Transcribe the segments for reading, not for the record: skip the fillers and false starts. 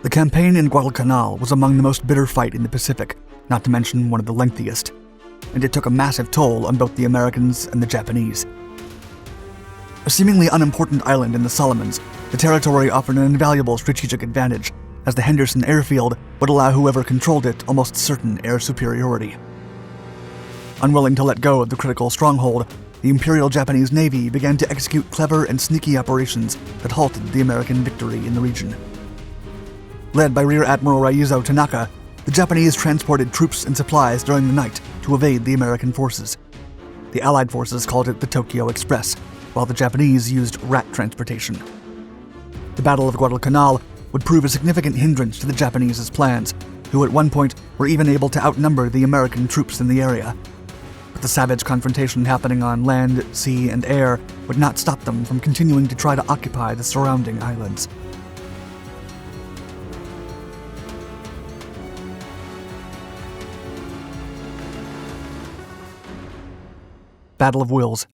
The campaign in Guadalcanal was among the most bitter fight in the Pacific, not to mention one of the lengthiest, and it took a massive toll on both the Americans and the Japanese. A seemingly unimportant island in the Solomons, the territory offered an invaluable strategic advantage, as the Henderson Airfield would allow whoever controlled it almost certain air superiority. Unwilling to let go of the critical stronghold, the Imperial Japanese Navy began to execute clever and sneaky operations that halted the American victory in the region. Led by Rear Admiral Raizo Tanaka, the Japanese transported troops and supplies during the night to evade the American forces. The Allied forces called it the Tokyo Express, while the Japanese used rat transportation. The Battle of Guadalcanal would prove a significant hindrance to the Japanese's plans, who at one point were even able to outnumber the American troops in the area. But the savage confrontation happening on land, sea, and air would not stop them from continuing to try to occupy the surrounding islands. Battle of Wills.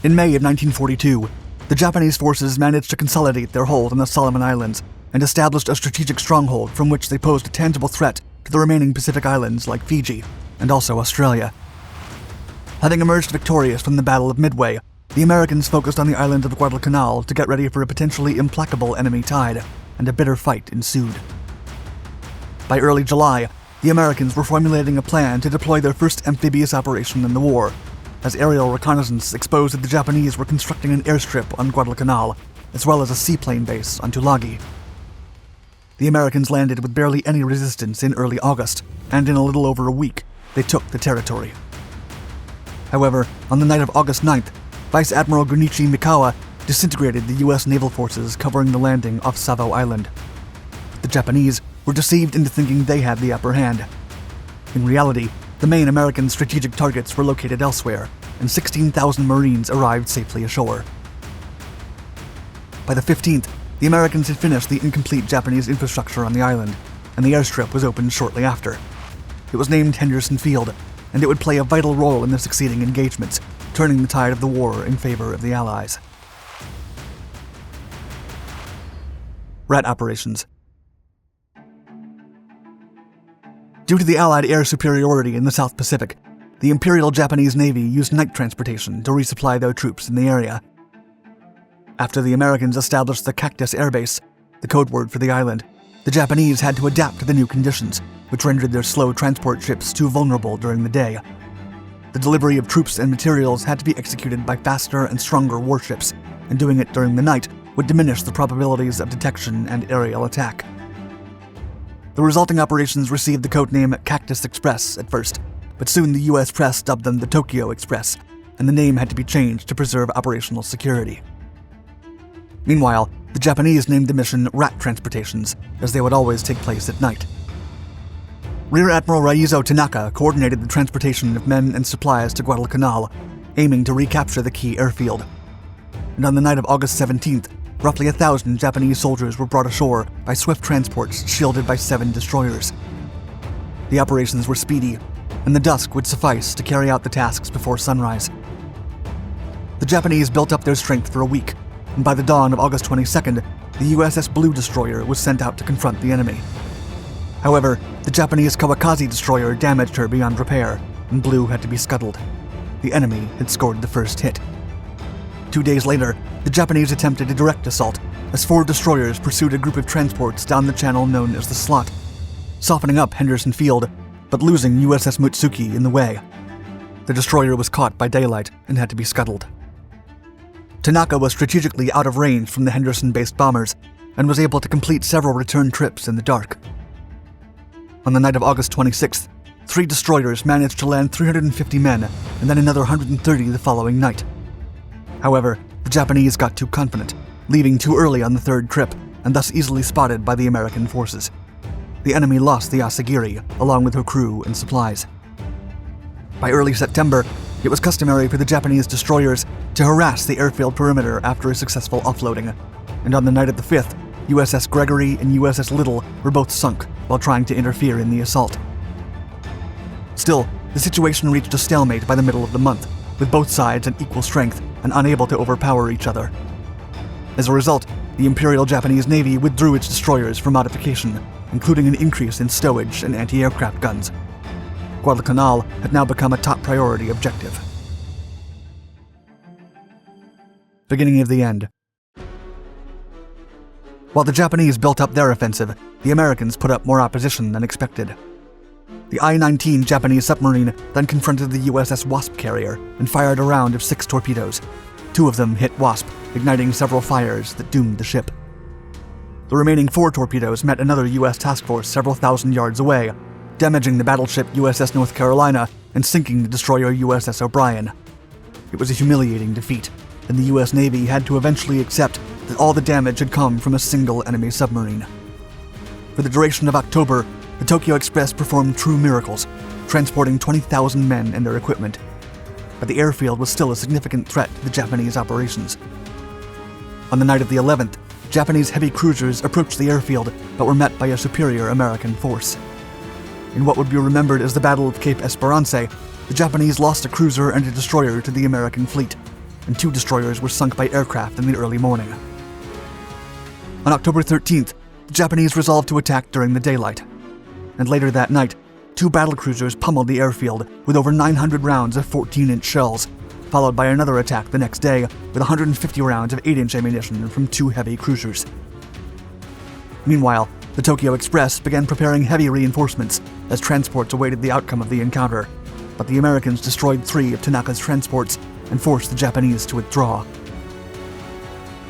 In May of 1942, the Japanese forces managed to consolidate their hold on the Solomon Islands and established a strategic stronghold from which they posed a tangible threat to the remaining Pacific islands like Fiji and also Australia. Having emerged victorious from the Battle of Midway, the Americans focused on the island of Guadalcanal to get ready for a potentially implacable enemy tide, and a bitter fight ensued. By early July, the Americans were formulating a plan to deploy their first amphibious operation in the war, as aerial reconnaissance exposed that the Japanese were constructing an airstrip on Guadalcanal, as well as a seaplane base on Tulagi. The Americans landed with barely any resistance in early August, and in a little over a week, they took the territory. However, on the night of August 9th, Vice Admiral Gunichi Mikawa disintegrated the U.S. naval forces covering the landing off Savo Island. The Japanese were deceived into thinking they had the upper hand. In reality, the main American strategic targets were located elsewhere, and 16,000 Marines arrived safely ashore. By the 15th, the Americans had finished the incomplete Japanese infrastructure on the island, and the airstrip was opened shortly after. It was named Henderson Field, and it would play a vital role in the succeeding engagements, turning the tide of the war in favor of the Allies. Rat operations. Due to the Allied air superiority in the South Pacific, the Imperial Japanese Navy used night transportation to resupply their troops in the area. After the Americans established the Cactus Air Base, the code word for the island, the Japanese had to adapt to the new conditions, which rendered their slow transport ships too vulnerable during the day. The delivery of troops and materials had to be executed by faster and stronger warships, and doing it during the night would diminish the probabilities of detection and aerial attack. The resulting operations received the codename Cactus Express at first, but soon the U.S. press dubbed them the Tokyo Express, and the name had to be changed to preserve operational security. Meanwhile, the Japanese named the mission Rat Transportations, as they would always take place at night. Rear Admiral Raizo Tanaka coordinated the transportation of men and supplies to Guadalcanal, aiming to recapture the key airfield. And on the night of August 17th, roughly 1,000 Japanese soldiers were brought ashore by swift transports shielded by 7 destroyers. The operations were speedy, and the dusk would suffice to carry out the tasks before sunrise. The Japanese built up their strength for a week, and by the dawn of August 22nd, the USS Blue destroyer was sent out to confront the enemy. However, the Japanese Kawakaze destroyer damaged her beyond repair, and Blue had to be scuttled. The enemy had scored the first hit. 2 days later, the Japanese attempted a direct assault, as 4 destroyers pursued a group of transports down the channel known as the Slot, softening up Henderson Field, but losing USS Mutsuki in the way. The destroyer was caught by daylight and had to be scuttled. Tanaka was strategically out of range from the Henderson-based bombers, and was able to complete several return trips in the dark. On the night of August 26th, 3 destroyers managed to land 350 men, and then another 130 the following night. However, the Japanese got too confident, leaving too early on the 3rd trip, and thus easily spotted by the American forces. The enemy lost the Asagiri, along with her crew and supplies. By early September, it was customary for the Japanese destroyers to harass the airfield perimeter after a successful offloading, and on the night of the 5th, USS Gregory and USS Little were both sunk while trying to interfere in the assault. Still, the situation reached a stalemate by the middle of the month, with both sides at equal strength and unable to overpower each other. As a result, the Imperial Japanese Navy withdrew its destroyers for modification, including an increase in stowage and anti-aircraft guns. Guadalcanal had now become a top priority objective. Beginning of the end. While the Japanese built up their offensive, the Americans put up more opposition than expected. The I-19 Japanese submarine then confronted the USS Wasp carrier and fired a round of 6 torpedoes. 2 of them hit Wasp, igniting several fires that doomed the ship. The remaining 4 torpedoes met another U.S. task force several thousand yards away, damaging the battleship USS North Carolina and sinking the destroyer USS O'Brien. It was a humiliating defeat, and the U.S. Navy had to eventually accept that all the damage had come from a single enemy submarine. For the duration of October, the Tokyo Express performed true miracles, transporting 20,000 men and their equipment. But the airfield was still a significant threat to the Japanese operations. On the night of the 11th, Japanese heavy cruisers approached the airfield but were met by a superior American force. In what would be remembered as the Battle of Cape Esperance, the Japanese lost a cruiser and a destroyer to the American fleet, and 2 destroyers were sunk by aircraft in the early morning. On October 13th, the Japanese resolved to attack during the daylight, and later that night, 2 battlecruisers pummeled the airfield with over 900 rounds of 14-inch shells, followed by another attack the next day with 150 rounds of 8-inch ammunition from 2 heavy cruisers. Meanwhile, the Tokyo Express began preparing heavy reinforcements as transports awaited the outcome of the encounter, but the Americans destroyed 3 of Tanaka's transports and forced the Japanese to withdraw.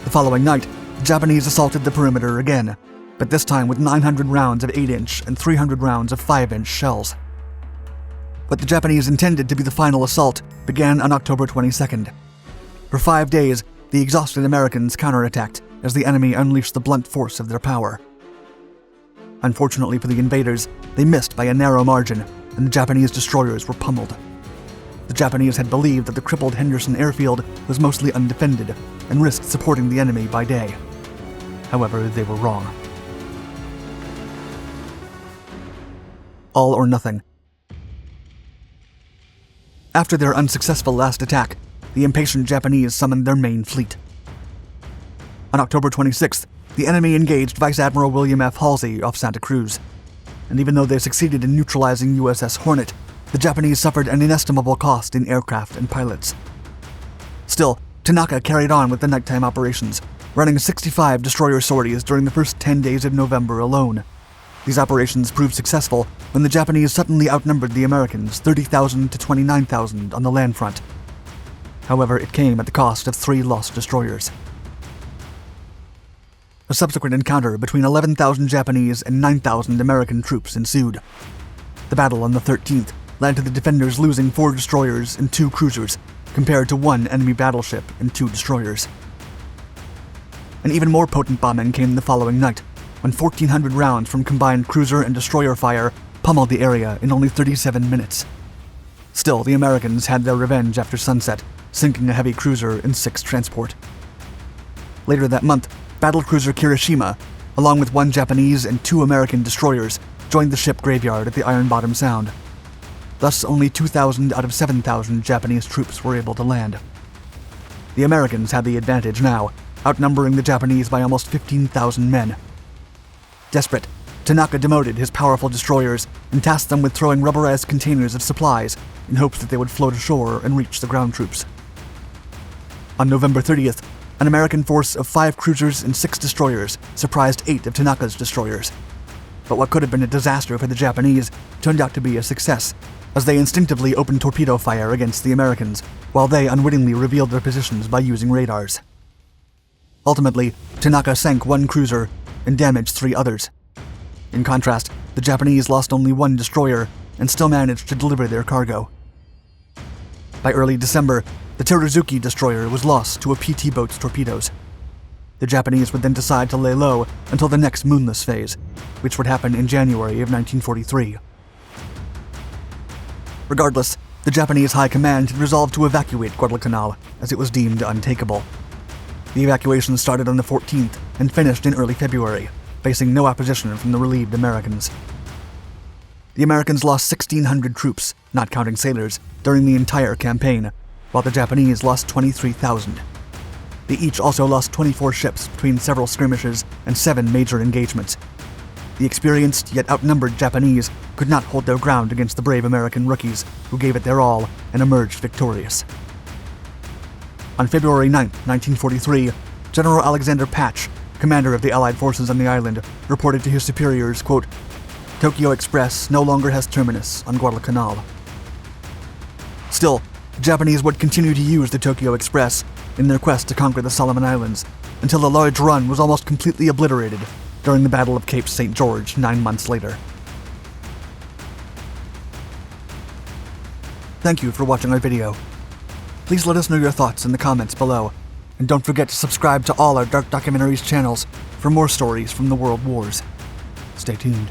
The following night, the Japanese assaulted the perimeter again, but this time with 900 rounds of 8-inch and 300 rounds of 5-inch shells. What the Japanese intended to be the final assault began on October 22nd. For 5 days, the exhausted Americans counterattacked as the enemy unleashed the blunt force of their power. Unfortunately for the invaders, they missed by a narrow margin, and the Japanese destroyers were pummeled. The Japanese had believed that the crippled Henderson Airfield was mostly undefended and risked supporting the enemy by day. However, they were wrong. All or nothing. After their unsuccessful last attack, the impatient Japanese summoned their main fleet. On October 26th, the enemy engaged Vice Admiral William F. Halsey off Santa Cruz, and even though they succeeded in neutralizing USS Hornet, the Japanese suffered an inestimable cost in aircraft and pilots. Still, Tanaka carried on with the nighttime operations, running 65 destroyer sorties during the first 10 days of November alone. These operations proved successful when the Japanese suddenly outnumbered the Americans 30,000 to 29,000 on the land front. However, it came at the cost of 3 lost destroyers. A subsequent encounter between 11,000 Japanese and 9,000 American troops ensued. The battle on the 13th led to the defenders losing 4 destroyers and 2 cruisers, compared to 1 enemy battleship and 2 destroyers. An even more potent bombing came the following night, when 1,400 rounds from combined cruiser and destroyer fire pummeled the area in only 37 minutes. Still, the Americans had their revenge after sunset, sinking a heavy cruiser and 6 transport. Later that month, battlecruiser Kirishima, along with 1 Japanese and 2 American destroyers, joined the ship graveyard at the Iron Bottom Sound. Thus, only 2,000 out of 7,000 Japanese troops were able to land. The Americans had the advantage now, outnumbering the Japanese by almost 15,000 men. Desperate, Tanaka demoted his powerful destroyers and tasked them with throwing rubberized containers of supplies in hopes that they would float ashore and reach the ground troops. On November 30th, an American force of 5 cruisers and 6 destroyers surprised 8 of Tanaka's destroyers. But what could have been a disaster for the Japanese turned out to be a success, as they instinctively opened torpedo fire against the Americans, while they unwittingly revealed their positions by using radars. Ultimately, Tanaka sank 1 cruiser and damaged 3 others. In contrast, the Japanese lost only 1 destroyer and still managed to deliver their cargo. By early December, the Teruzuki destroyer was lost to a PT boat's torpedoes. The Japanese would then decide to lay low until the next moonless phase, which would happen in January of 1943. Regardless, the Japanese High Command had resolved to evacuate Guadalcanal, as it was deemed untakeable. The evacuation started on the 14th and finished in early February, facing no opposition from the relieved Americans. The Americans lost 1,600 troops, not counting sailors, during the entire campaign, while the Japanese lost 23,000. They each also lost 24 ships between several skirmishes and 7 major engagements. The experienced yet outnumbered Japanese could not hold their ground against the brave American rookies who gave it their all and emerged victorious. On February 9, 1943, General Alexander Patch, commander of the Allied forces on the island, reported to his superiors, quote, "Tokyo Express no longer has terminus on Guadalcanal." Still, the Japanese would continue to use the Tokyo Express in their quest to conquer the Solomon Islands, until the large run was almost completely obliterated during the Battle of Cape St. George 9 months later. Thank you for watching our video. Please let us know your thoughts in the comments below, and don't forget to subscribe to all our Dark Documentaries channels for more stories from the World Wars. Stay tuned.